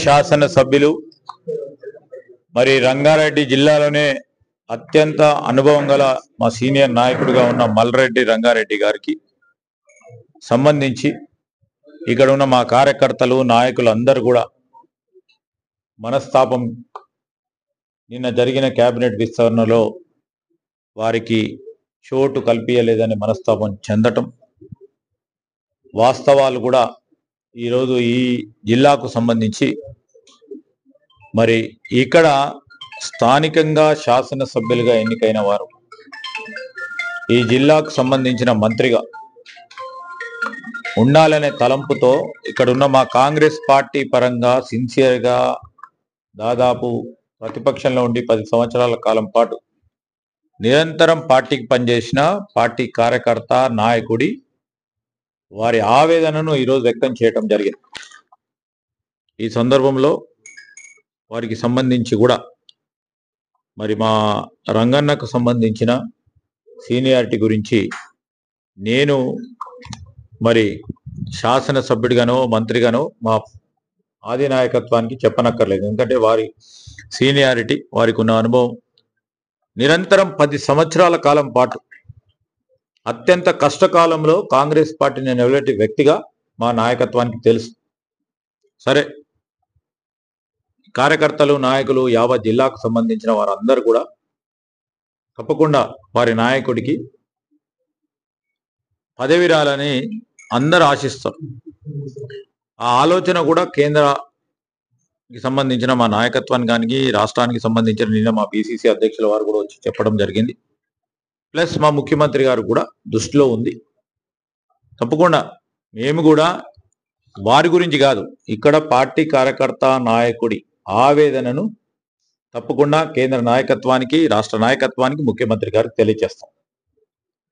శాసన సభ్యులు మరి రంగారెడ్డి జిల్లాలోనే అత్యంత అనుభవం గల మా సీనియర్ నాయకుడిగా ఉన్న మల్రెడ్డి రంగారెడ్డి గారికి సంబంధించి ఇక్కడ ఉన్న మా కార్యకర్తలు నాయకులు అందరూ కూడా మనస్తాపం నిన్న జరిగిన కేబినెట్ విస్తరణలో వారికి చోటు కల్పించలేదని మనస్తాపం చెందటం వాస్తవాలు కూడా ఈరోజు ఈ జిల్లాకు సంబంధించి మరి ఇక్కడ స్థానికంగా శాసనసభ్యులుగా ఎన్నికైన వారు ఈ జిల్లాకు సంబంధించిన మంత్రిగా ఉండాలనే తలంపుతో ఇక్కడ ఉన్న మా కాంగ్రెస్ పార్టీ పరంగా సిన్సియర్గా దాదాపు ప్రతిపక్షంలో ఉండి 10 సంవత్సరాల కాలం పాటు నిరంతరం పార్టీకి పనిచేసిన పార్టీ కార్యకర్త నాయకుడి వారి ఆవేదనను ఈరోజు వ్యక్తం చేయటం జరిగింది. ఈ సందర్భంలో వారికి సంబంధించి కూడా మరి మా రంగన్నకు సంబంధించిన సీనియారిటీ గురించి నేను మరి శాసనసభ్యుడిగానో మంత్రిగానో మా ఆది నాయకత్వానికి చెప్పనక్కర్లేదు. ఎందుకంటే వారి సీనియారిటీ వారికి ఉన్న అనుభవం నిరంతరం 10 సంవత్సరాల కాలం పాటు అత్యంత కష్టకాలంలో కాంగ్రెస్ పార్టీని నిలబెట్టే వ్యక్తిగా మా నాయకత్వానికి తెలుసు. సరే, కార్యకర్తలు నాయకులు యావత్ జిల్లాకు సంబంధించిన వారందరూ కూడా తప్పకుండా వారి నాయకుడికి పదవి రాలని అందరూ ఆశిస్తారు. ఆ ఆలోచన కూడా కేంద్రానికి సంబంధించిన మా నాయకత్వానికి కానీ రాష్ట్రానికి సంబంధించిన నిన్న మా పిసిసి అధ్యక్షుల వారు కూడా వచ్చి చెప్పడం జరిగింది. ప్లస్ మా ముఖ్యమంత్రి గారు కూడా దృష్టిలో ఉంది. తప్పకుండా మేము కూడా వారి గురించి కాదు, ఇక్కడ పార్టీ కార్యకర్త నాయకుడి ఆవేదనను తప్పకుండా కేంద్ర నాయకత్వానికి రాష్ట్ర నాయకత్వానికి ముఖ్యమంత్రి గారికి తెలియజేస్తాం.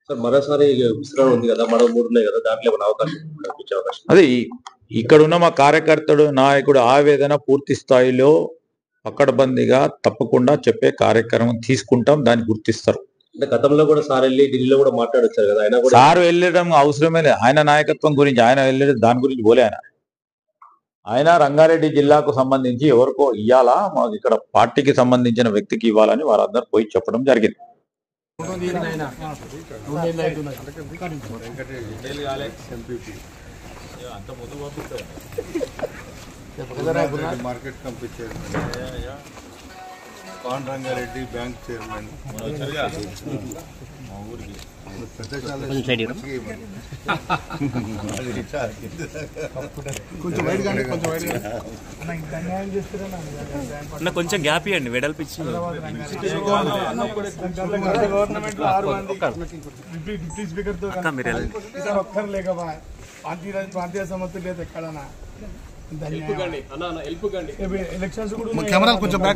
సార్, మరోసారి విస్తరణ ఉంది కదా, మరో 3 ఉన్నాయి కదా, దాంట్లో ఏమైనా అవకాశం? అదే ఇక్కడ ఉన్న మా కార్యకర్తడు నాయకుడు ఆవేదన పూర్తి స్థాయిలో పకడ్బందీగా తప్పకుండా చెప్పే కార్యక్రమం తీసుకుంటాం. దాన్ని గుర్తిస్తారు. అంటే గతంలో కూడా సార్ వెళ్ళి ఢిల్లీలో కూడా మాట్లాడొచ్చారు కదా, ఆయన కూడా సార్ వెళ్ళడం అవసరమే లేదు. ఆయన నాయకత్వం గురించి ఆయన వెళ్ళడం దాని గురించి పోలే. ఆయన రంగారెడ్డి జిల్లాకు సంబంధించి ఎవరికో ఇవ్వాలా, మాకు ఇక్కడ పార్టీకి సంబంధించిన వ్యక్తికి ఇవ్వాలని వారందరూ పోయి చెప్పడం జరిగింది. Market company chairman, pan Rangareddy bank chairman, మా ఊరికి కొంచెం గ్యాప్ ఇవ్వండి, వెడల్పిచ్చి ప్రాంతీయ సమస్య లేదు ఎక్కడన్నా. ఎలక్షన్స్ కూడా